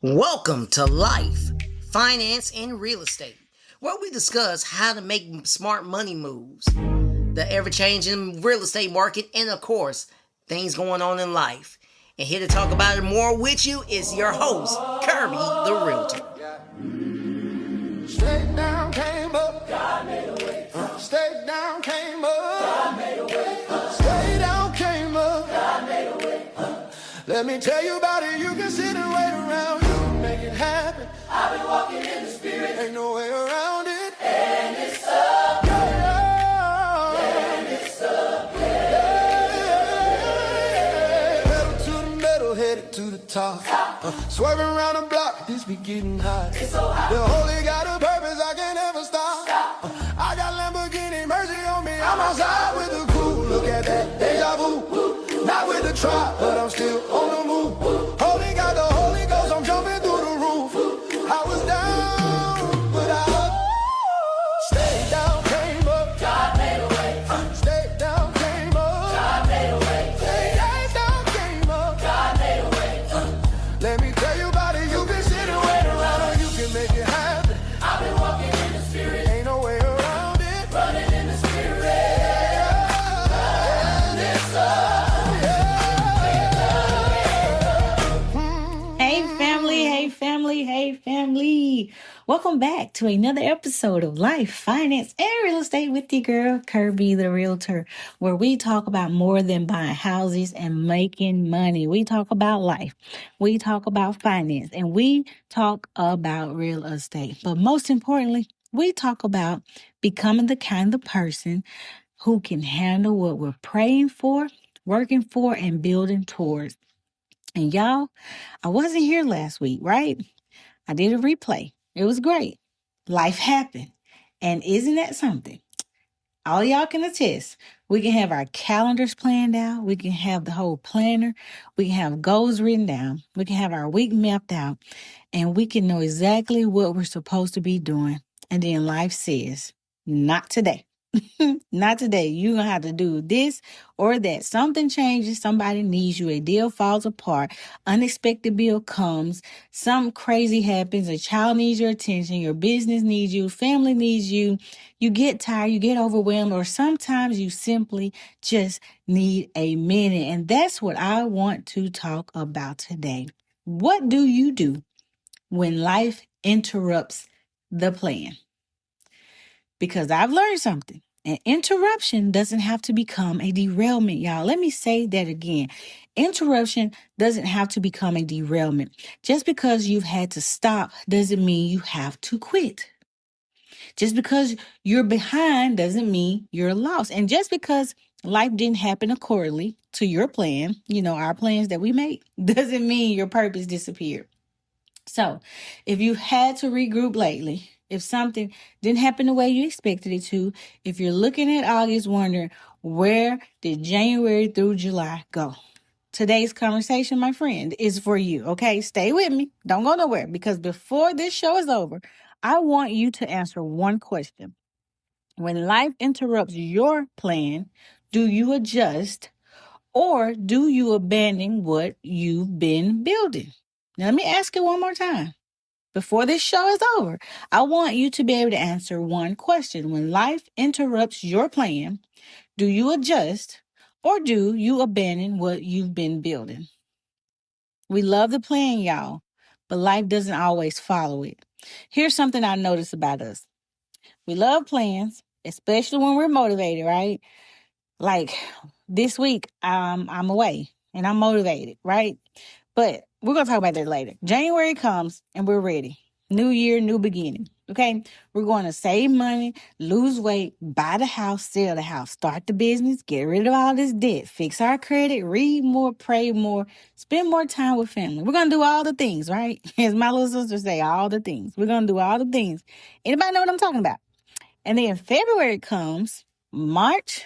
Welcome to Life, Finance, and Real Estate, where we discuss how to make smart money moves, the ever-changing real estate market, and of course, things going on in life. And here to talk about it more with you is your host, Kirby the Realtor. Straight down, came up. God made a way. Straight down, came up. God made a way. Straight down, came up. God made a way. Let me tell you about it. You can sit and wait around. You can make it happen. I've been walking in the spirit. Ain't no way around it. And it's up. Yeah. And it's up. Yeah. Pedal to the metal, headed to the top. Swerving around the block, this be getting hot. It's so hot. The Holy got a purpose, I can't ever stop. I got Lamborghini, mercy on me. I'm outside with the cool. Look at that, deja vu. Not with the trap, but I'm still on the move. Holy got the Holy Ghost, I'm jumping through the roof. I was down, but I stayed down, came up. God made a way. Stayed down, came up. God made a way. Stayed down, came up. God made a way. Let me tell you about it. You can sit and wait around, or you can make it happen. I've been walking in the spirit. Ain't no way around it. Running in the spirit. And it's up. Hey family. Welcome back to another episode of Life, Finance, and Real Estate with your girl, Kirby the Realtor, where we talk about more than buying houses and making money. We talk about life. We talk about finance, and we talk about real estate. But most importantly, we talk about becoming the kind of person who can handle what we're praying for, working for, and building towards. And y'all, I wasn't here last week, right? I did a replay. It was great. Life happened. And isn't that something? All y'all can attest. We can have our calendars planned out. We can have the whole planner. We can have goals written down. We can have our week mapped out. And we can know exactly what we're supposed to be doing. And then life says, not today. Not today. You're going to have to do this or that. Something changes. Somebody needs you. A deal falls apart. Unexpected bill comes. Something crazy happens. A child needs your attention. Your business needs you. Family needs you. You get tired. You get overwhelmed. Or sometimes you simply just need a minute. And that's what I want to talk about today. What do you do when life interrupts the plan? Because I've learned something. An interruption doesn't have to become a derailment, y'all. Let me say that again. Interruption doesn't have to become a derailment. Just because you've had to stop doesn't mean you have to quit. Just because you're behind doesn't mean you're lost. And just because life didn't happen accordingly to your plan, our plans that we make, doesn't mean your purpose disappeared. So if you had to regroup lately, if something didn't happen the way you expected it to, if you're looking at August wondering, where did January through July go? Today's conversation, my friend, is for you, okay? Stay with me. Don't go nowhere, because before this show is over, I want you to answer one question. When life interrupts your plan, do you adjust or do you abandon what you've been building? Now, let me ask it one more time. Before this show is over, I want you to be able to answer one question. When life interrupts your plan, do you adjust or do you abandon what you've been building? We love the plan, y'all, but life doesn't always follow it. Here's something I noticed about us. We love plans, especially when we're motivated, right? Like this week, I'm away and I'm motivated, right? But we're going to talk about that later. January comes and we're ready. New year, new beginning. Okay. We're going to save money, lose weight, buy the house, sell the house, start the business, get rid of all this debt, fix our credit, read more, pray more, spend more time with family. We're going to do all the things, right? As my little sister say, all the things. We're going to do all the things. Anybody know what I'm talking about? And then February comes, March,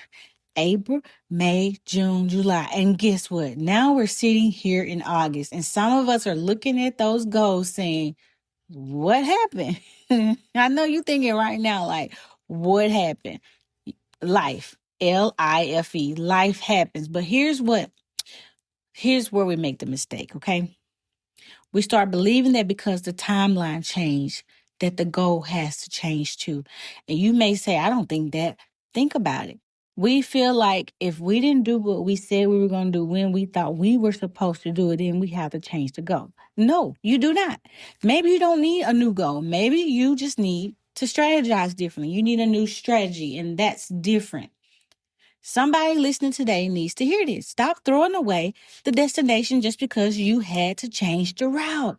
April, May, June, July. And guess what? Now we're sitting here in August, and some of us are looking at those goals saying, what happened? I know you're thinking right now, like, what happened? Life, Life, life happens. But here's where we make the mistake, okay? We start believing that because the timeline changed, that the goal has to change too. And you may say, I don't think that. Think about it. We feel like if we didn't do what we said we were going to do when we thought we were supposed to do it, then we have to change the goal. No, you do not. Maybe you don't need a new goal. Maybe you just need to strategize differently. You need a new strategy, and that's different. Somebody listening today needs to hear this. Stop throwing away the destination just because you had to change the route.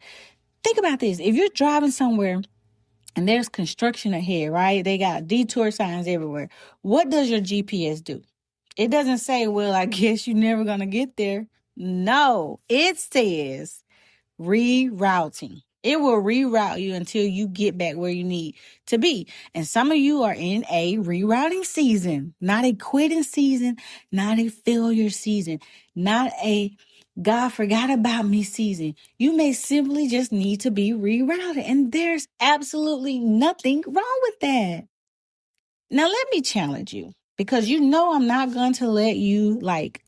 Think about this. If you're driving somewhere and there's construction ahead, right? They got detour signs everywhere. What does your GPS do? It doesn't say, well, I guess you're never going to get there. No, it says rerouting. It will reroute you until you get back where you need to be. And some of you are in a rerouting season, not a quitting season, not a failure season, not a God forgot about me season. You may simply just need to be rerouted. And there's absolutely nothing wrong with that. Now, let me challenge you, because you know I'm not going to let you,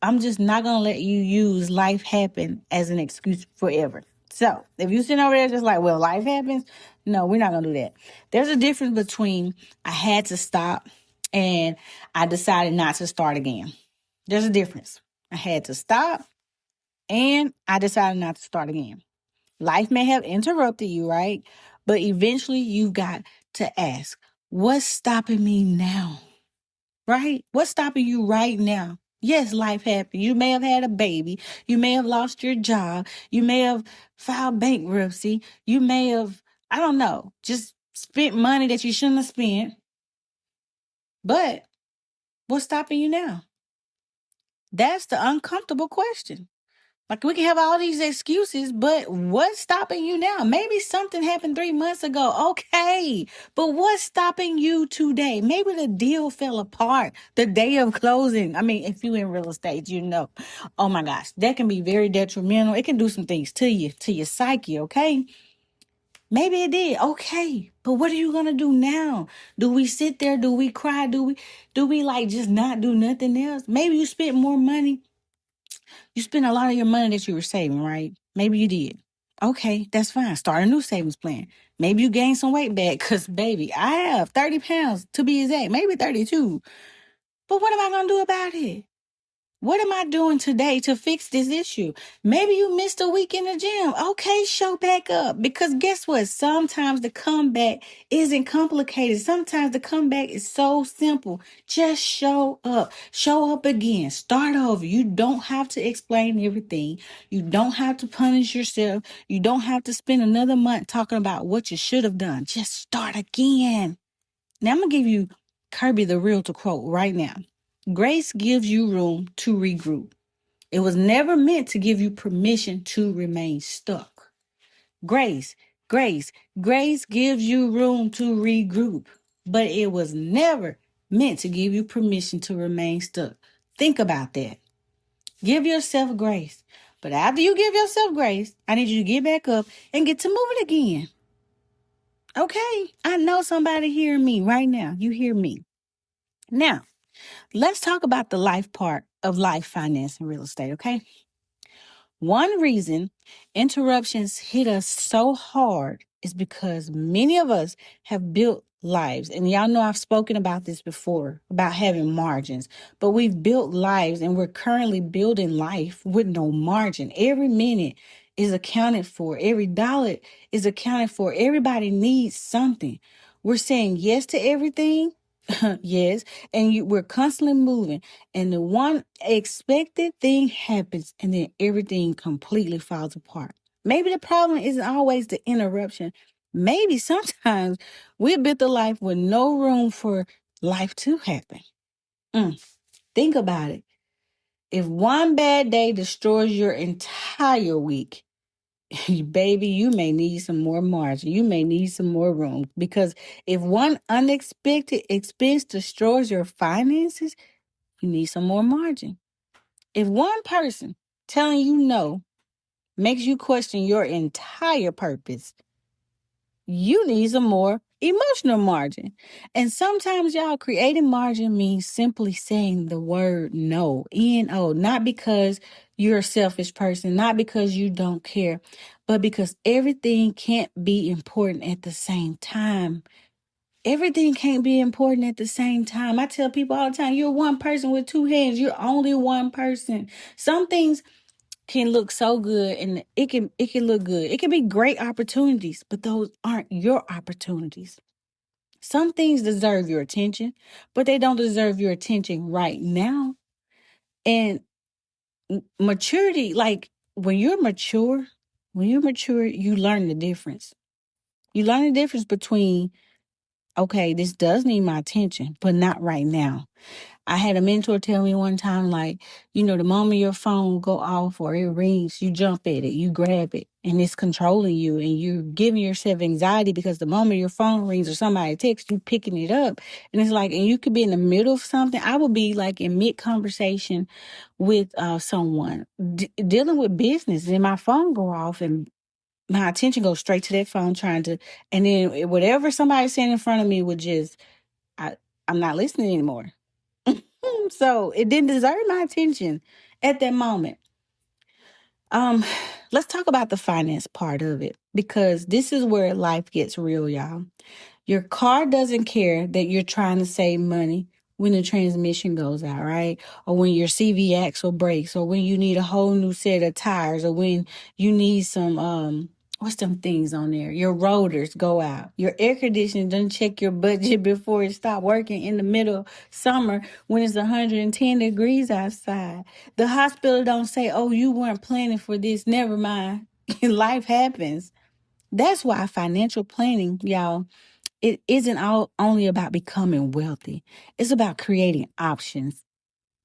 I'm just not going to let you use life happen as an excuse forever. So if you're sitting over there just like, well, life happens. No, we're not going to do that. There's a difference between I had to stop and I decided not to start again. There's a difference. I had to stop and I decided not to start again. Life may have interrupted you, right? But eventually you've got to ask, what's stopping me now? Right? What's stopping you right now? Yes, life happened. You may have had a baby. You may have lost your job. You may have filed bankruptcy. You may have, I don't know, just spent money that you shouldn't have spent. But what's stopping you now? That's the uncomfortable question. Like, we can have all these excuses, but what's stopping you now? Maybe something happened 3 months ago. Okay, but what's stopping you today? Maybe the deal fell apart the day of closing. I mean, if you're in real estate, you know. Oh my gosh, that can be very detrimental. It can do some things to you, to your psyche, okay? Maybe it did. Okay, but what are you going to do now? Do we sit there? Do we cry? Do we like just not do nothing else? Maybe you spent more money. You spent a lot of your money that you were saving, right? Maybe you did. Okay, that's fine. Start a new savings plan. Maybe you gained some weight back because, baby, I have 30 pounds to be exact, maybe 32. But what am I going to do about it? What am I doing today to fix this issue? Maybe you missed a week in the gym. Okay, show back up. Because guess what? Sometimes the comeback isn't complicated. Sometimes the comeback is so simple. Just show up. Show up again. Start over. You don't have to explain everything. You don't have to punish yourself. You don't have to spend another month talking about what you should have done. Just start again. Now I'm going to give you Kirby the Realtor quote right now. Grace gives you room to regroup. It was never meant to give you permission to remain stuck. Grace gives you room to regroup, but it was never meant to give you permission to remain stuck. Think about that. Give yourself grace. But after you give yourself grace, I need you to get back up and get to moving again. Okay, I know somebody hearing me right now. You hear me. Now, let's talk about the life part of life, finance, and real estate, okay? One reason interruptions hit us so hard is because many of us have built lives. And y'all know I've spoken about this before, about having margins. But we've built lives and we're currently building life with no margin. Every minute is accounted for. Every dollar is accounted for. Everybody needs something. We're saying yes to everything. Yes, and we're constantly moving, and the one expected thing happens, and then everything completely falls apart. Maybe the problem isn't always the interruption. Maybe sometimes we built a life with no room for life to happen. Think about it. If one bad day destroys your entire week, baby, you may need some more margin. You may need some more room, because if one unexpected expense destroys your finances, you need some more margin. If one person telling you no makes you question your entire purpose, you need some more emotional margin. And sometimes, y'all, creating margin means simply saying the word no, N-O, not because you're a selfish person, not because you don't care, But because everything can't be important at the same time. Everything can't be important at the same time. I tell people all the time, you're one person with two hands. You're only one person. Some things can look so good and it can look good. It can be great opportunities, but those aren't your opportunities. Some things deserve your attention, but they don't deserve your attention right now. And maturity, like when you're mature, you learn the difference. You learn the difference between, okay, this does need my attention, but not right now. I had a mentor tell me one time, like, the moment your phone go off or it rings, you jump at it, you grab it, and it's controlling you, and you're giving yourself anxiety because the moment your phone rings or somebody texts, you picking it up, and it's like, and you could be in the middle of something. I would be like in mid conversation with someone dealing with business, and my phone go off, and my attention goes straight to that phone, and then whatever somebody's saying in front of me would just, I'm not listening anymore. So it didn't deserve my attention at that moment. Let's talk about the finance part of it, because this is where life gets real, y'all. Your car doesn't care that you're trying to save money when the transmission goes out, right? Or when your CV axle breaks, or when you need a whole new set of tires, or when you need some what's them things on there? Your rotors go out. Your air conditioning doesn't check your budget before it stops working in the middle of summer when it's 110 degrees outside. The hospital don't say, oh, you weren't planning for this. Never mind. Life happens. That's why financial planning, y'all, it isn't only about becoming wealthy. It's about creating options.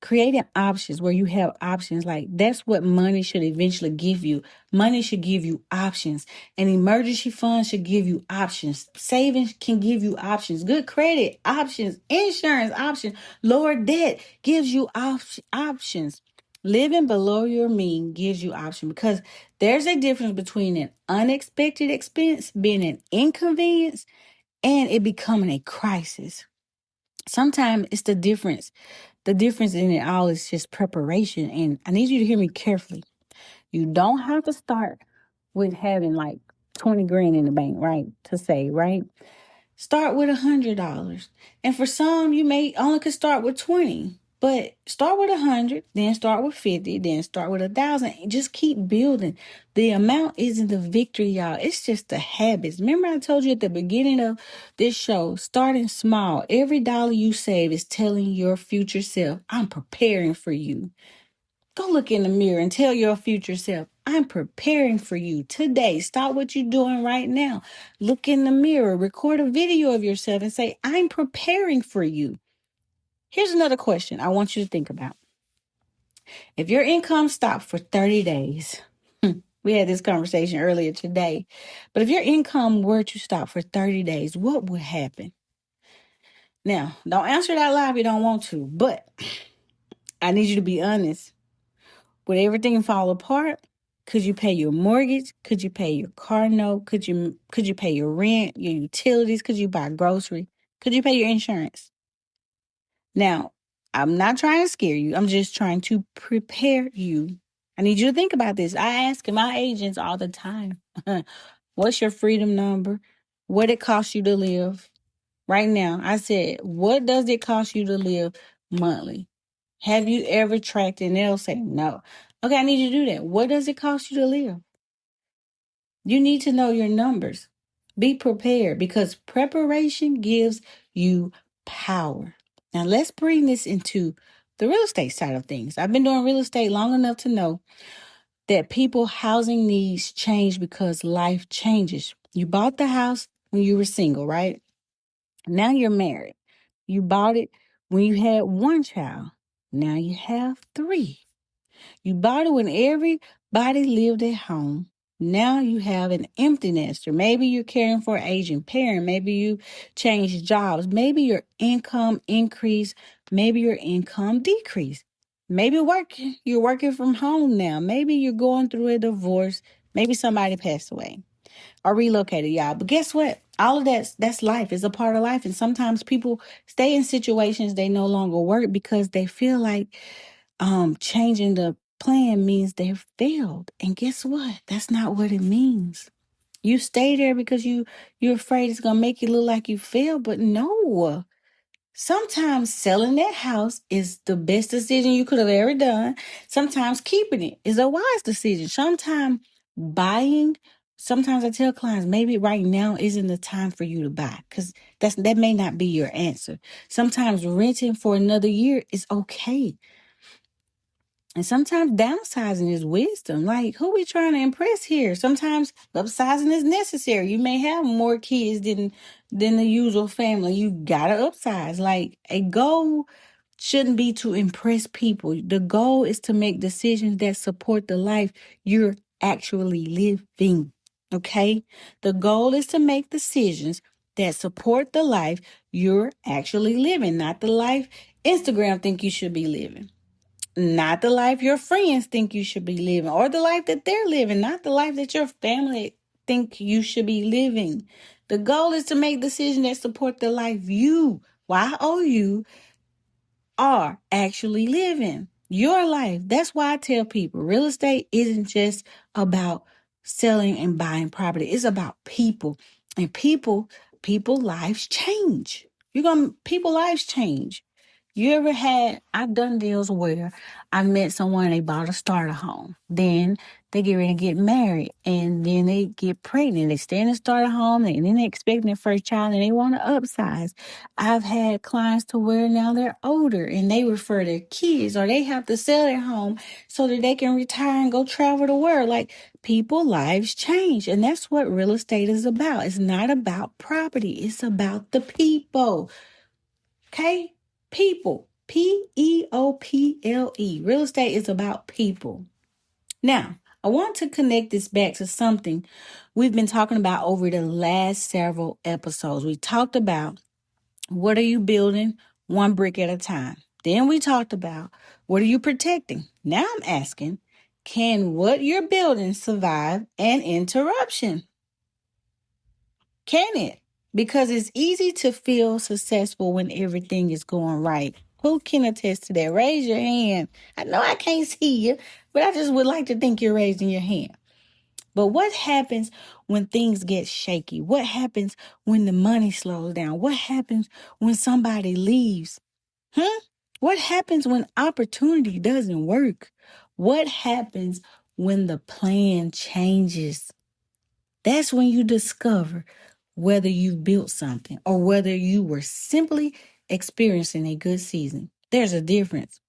Creating options where you have options. Like, that's what money should eventually give you. Money should give you options. An emergency fund should give you options. Savings can give you options. Good credit options. Insurance options. Lower debt gives you options. Living below your means gives you options, because there's a difference between an unexpected expense being an inconvenience and it becoming a crisis. Sometimes it's the difference. The difference in it all is just preparation. And I need you to hear me carefully. You don't have to start with having like 20 grand in the bank, right? To save, right? Start with $100. And for some, you may only could start with 20. But start with 100, then start with 50, then start with 1,000. Just keep building. The amount isn't the victory, y'all. It's just the habits. Remember, I told you at the beginning of this show, starting small. Every dollar you save is telling your future self, I'm preparing for you. Go look in the mirror and tell your future self, I'm preparing for you today. Stop what you're doing right now. Look in the mirror, record a video of yourself and say, I'm preparing for you. Here's another question I want you to think about. If your income stopped for 30 days, we had this conversation earlier today, but if your income were to stop for 30 days, what would happen? Now, don't answer that live if you don't want to, but I need you to be honest. Would everything fall apart? Could you pay your mortgage? Could you pay your car note? Could you pay your rent, your utilities? Could you buy grocery? Could you pay your insurance? Now, I'm not trying to scare you. I'm just trying to prepare you. I need you to think about this. I ask my agents all the time, what's your freedom number? What it costs you to live? Right now, I said, what does it cost you to live monthly? Have you ever tracked it? And they'll say no. Okay, I need you to do that. What does it cost you to live? You need to know your numbers. Be prepared, because preparation gives you power. Now, let's bring this into the real estate side of things. I've been doing real estate long enough to know that people housing needs change because life changes. You bought the house when you were single, right? Now you're married. You bought it when you had one child. Now you have three. You bought it when everybody lived at home. Now you have an empty nester. Maybe you're caring for an aging parent. Maybe you changed jobs. Maybe your income increased. Maybe your income decreased. Maybe you're working from home now. Maybe you're going through a divorce. Maybe somebody passed away or relocated, y'all. But guess what? All of that's life. It's a part of life. And sometimes people stay in situations they no longer work because they feel like changing the plan means they've failed. And guess what? That's not what it means. You stay there because you're afraid it's gonna make you look like you failed, but no. Sometimes selling that house is the best decision you could have ever done. Sometimes keeping it is a wise decision. Buying, sometimes I tell clients maybe right now isn't the time for you to buy because that may not be your answer. Sometimes renting for another year is okay. And sometimes downsizing is wisdom. Like, who we trying to impress here? Sometimes upsizing is necessary. You may have more kids than the usual family. You gotta upsize. Like, a goal shouldn't be to impress people. The goal is to make decisions that support the life you're actually living. Okay? The goal is to make decisions that support the life you're actually living, not the life Instagram think you should be living. Not the life your friends think you should be living, or the life that they're living, not the life that your family think you should be living. The goal is to make decisions that support the life you, Y-O-U, are actually living. Your life. That's why I tell people real estate isn't just about selling and buying property. It's about people. And people lives change. People lives change. I've done deals where I met someone, they bought a starter home. Then they get ready to get married, and then they get pregnant. They stay in the starter home, and then they're expecting their first child, and they want to upsize. I've had clients to where now they're older, and they refer their kids, or they have to sell their home so that they can retire and go travel the world. Like, people lives change, and that's what real estate is about. It's not about property. It's about the people. Okay? People. People. Real estate is about people. Now, I want to connect this back to something we've been talking about over the last several episodes. We talked about what are you building one brick at a time. Then we talked about what are you protecting. Now I'm asking, can what you're building survive an interruption? Can it? Because it's easy to feel successful when everything is going right. Who can attest to that? Raise your hand. I know I can't see you, but I just would like to think you're raising your hand. But what happens when things get shaky? What happens when the money slows down? What happens when somebody leaves? What happens when opportunity doesn't work? What happens when the plan changes? That's when you discover whether you built something or whether you were simply experiencing a good season. There's a difference.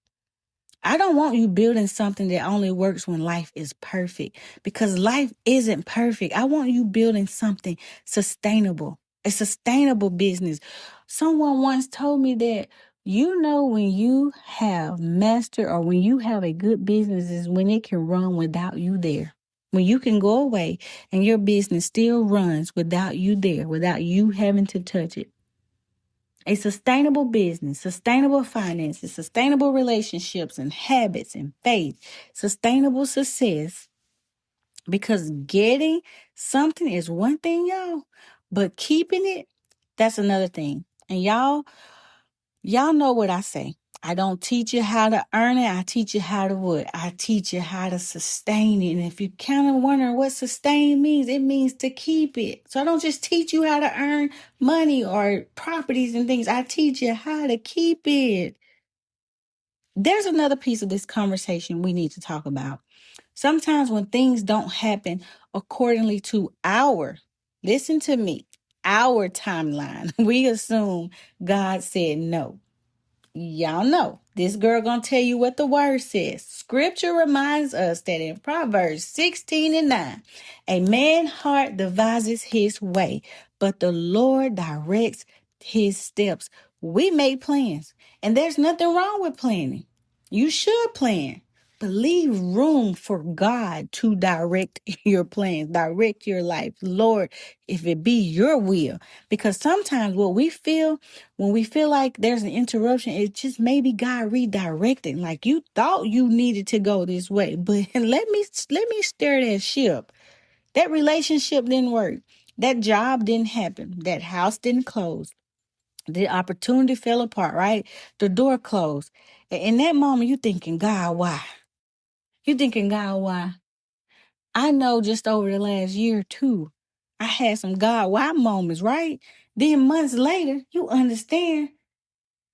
I don't want you building something that only works when life is perfect, because life isn't perfect. I want you building something sustainable, a sustainable business. Someone once told me that, when you have mastered or when you have a good business is when it can run without you there. When you can go away and your business still runs without you there, without you having to touch it. A sustainable business, sustainable finances, sustainable relationships and habits and faith, sustainable success. Because getting something is one thing, y'all, but keeping it, that's another thing. And y'all know what I say. I don't teach you how to earn it. I teach you how to what? I teach you how to sustain it. And if you're kind of wondering what sustain means, it means to keep it. So I don't just teach you how to earn money or properties and things. I teach you how to keep it. There's another piece of this conversation we need to talk about. Sometimes when things don't happen accordingly to listen to me, our timeline, we assume God said no. Y'all know this girl gonna tell you what the word says. Scripture reminds us that in Proverbs 16:9, a man's heart devises his way, but the Lord directs his steps. We make plans, and there's nothing wrong with planning. You should plan, but leave room for God to direct your plans, direct your life. Lord, if it be your will. Because sometimes when we feel like there's an interruption, it's just maybe God redirecting. Like, you thought you needed to go this way, but let me steer that ship. That relationship didn't work. That job didn't happen. That house didn't close. The opportunity fell apart, right? The door closed. In that moment, you thinking, God, why? You thinking, God, why? I know just over the last year or two, I had some God, why moments, right? Then months later, you understand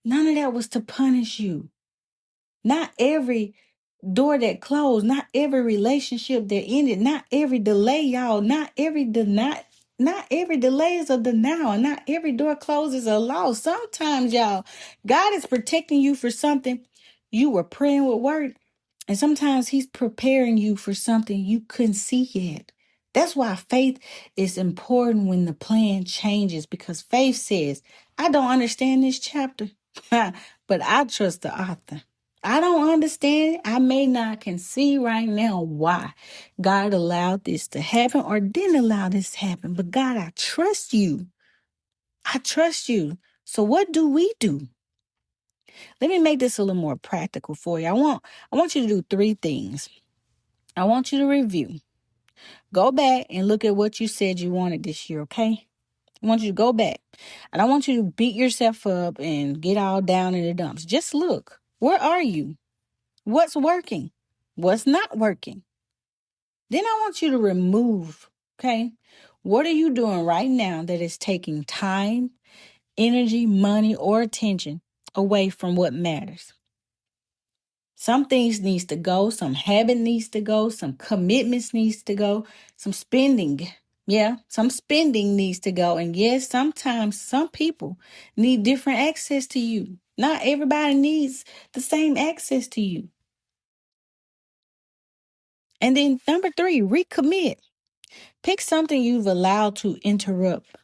none of that was to punish you. Not every door that closed, not every relationship that ended, not every delay, y'all, not every delay is a denial, and not every door closes a loss. Sometimes, y'all, God is protecting you for something you were praying would work, and sometimes He's preparing you for something you couldn't see yet. That's why faith is important when the plan changes, because faith says, I don't understand this chapter, but I trust the author. I don't understand it. I may not can see right now why God allowed this to happen or didn't allow this to happen. But God, I trust you. I trust you. So what do we do? Let me make this a little more practical for you. I want you to do 3 things. I want you to review. Go back and look at what you said you wanted this year, okay? I want you to go back. I don't want you to beat yourself up and get all down in the dumps. Just look. Where are you? What's working? What's not working? Then I want you to remove, okay? What are you doing right now that is taking time, energy, money, or attention away from what matters? Some things needs to go, some habit needs to go, some commitments needs to go, some spending. Yeah, some spending needs to go. And yes, sometimes some people need different access to you. Not everybody needs the same access to you. And then number 3, recommit. Pick something you've allowed to interrupt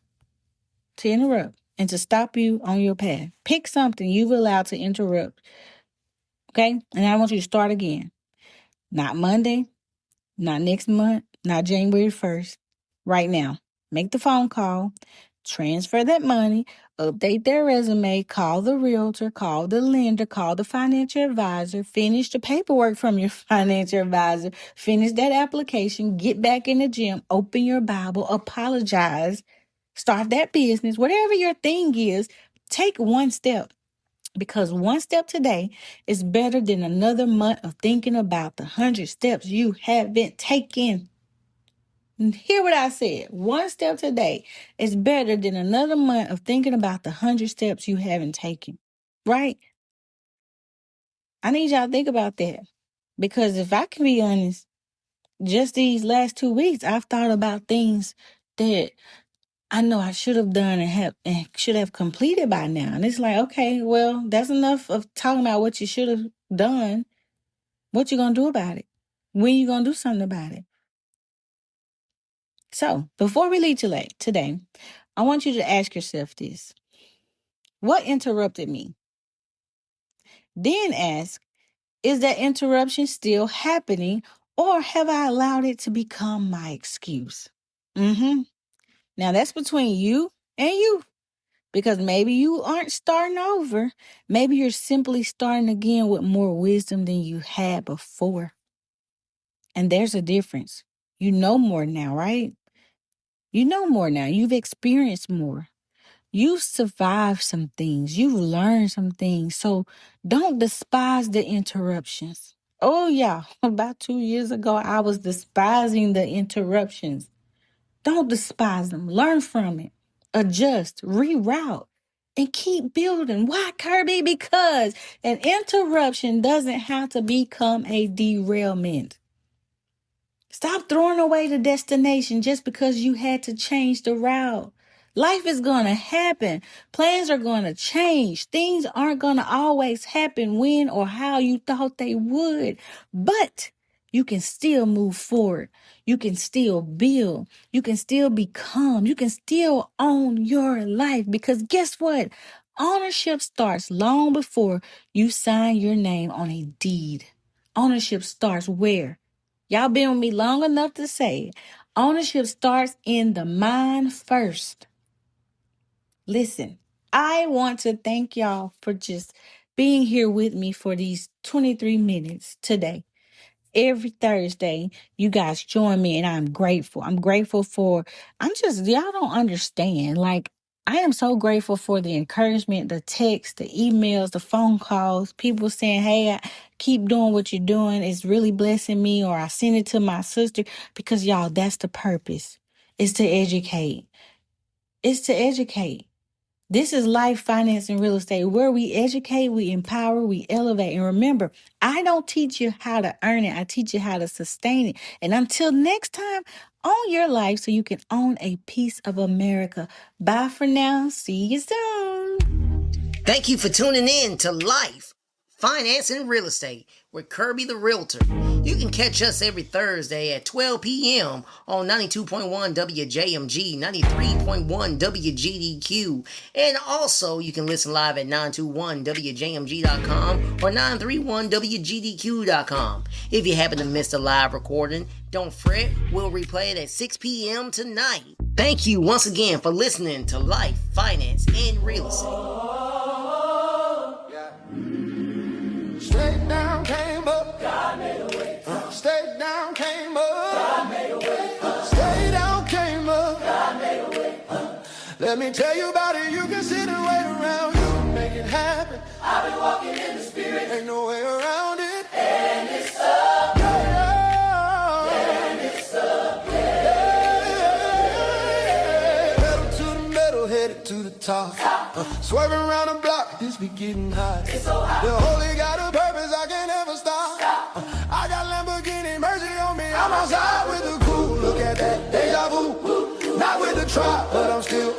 and to stop you on your path. Pick something you've allowed to interrupt. Okay? And I want you to start again. Not Monday, not next month, not January 1st. Right now. Make the phone call, transfer that money, update their resume, call the realtor, call the lender, call the financial advisor, finish the paperwork from your financial advisor, finish that application, get back in the gym, open your Bible, apologize, start that business, whatever your thing is, take one step. Because one step today is better than another month of thinking about the 100 steps you haven't taken. Hear what I said. One step today is better than another month of thinking about the 100 steps you haven't taken. Right? I need y'all to think about that. Because if I can be honest, just these last 2 weeks, I've thought about things that I know I should have done and should have completed by now. And it's like, okay, well, that's enough of talking about what you should have done. What you gonna do about it? When you gonna do something about it? So before we leave today, I want you to ask yourself this. What interrupted me? Then ask, is that interruption still happening, or have I allowed it to become my excuse? Now that's between you and you. Because maybe you aren't starting over. Maybe you're simply starting again with more wisdom than you had before. And there's a difference. You know more now, right? You know more now. You've experienced more. You've survived some things. You've learned some things. So don't despise the interruptions. Oh, yeah. About 2 years ago, I was despising the interruptions. Don't despise them. Learn from it. Adjust, reroute, and keep building. Why, Kirby? Because an interruption doesn't have to become a derailment. Stop throwing away the destination just because you had to change the route. Life is going to happen. Plans are going to change. Things aren't going to always happen when or how you thought they would. But you can still move forward. You can still build. You can still become. You can still own your life. Because guess what? Ownership starts long before you sign your name on a deed. Ownership starts where? Y'all been with me long enough to say ownership starts in the mind first. Listen, I want to thank y'all for just being here with me for these 23 minutes today. Every Thursday, you guys join me and I'm grateful. Y'all don't understand. Like, I am so grateful for the encouragement, the texts, the emails, the phone calls, people saying, hey, keep doing what you're doing. It's really blessing me. Or I send it to my sister because y'all, that's the purpose. It's to educate. It's to educate. This is life, finance, and real estate, where we educate, we empower, we elevate. And remember, I don't teach you how to earn it. I teach you how to sustain it. And until next time, own your life so you can own a piece of America. Bye for now. See you soon. Thank you for tuning in to Life, Finance, and Real Estate with Kirby the Realtor. You can catch us every Thursday at 12 p.m. on 92.1 WJMG, 93.1 WGDQ, and also you can listen live at 921WJMG.com or 931WGDQ.com. If you happen to miss the live recording, don't fret, we'll replay it at 6 p.m. tonight. Thank you once again for listening to Life, Finance, and Real Estate. Straight down, came up. God made a way. Straight down, came up. God made a way. Straight down, came up. God made a way. Let me tell you about it. You can sit and wait around. You can make it happen. I've been walking in the spirit. Ain't no way around it. And it's up. Yeah. And it's up. Yeah. Pedal to the metal, headed to the top. Swerving around the block, this be getting hot. It's so hot. The holy got a purpose, I can't ever stop. I got Lamborghini Mercy on me, I'm outside with the cool. Look at that, deja vu. Not with the trap, but I'm still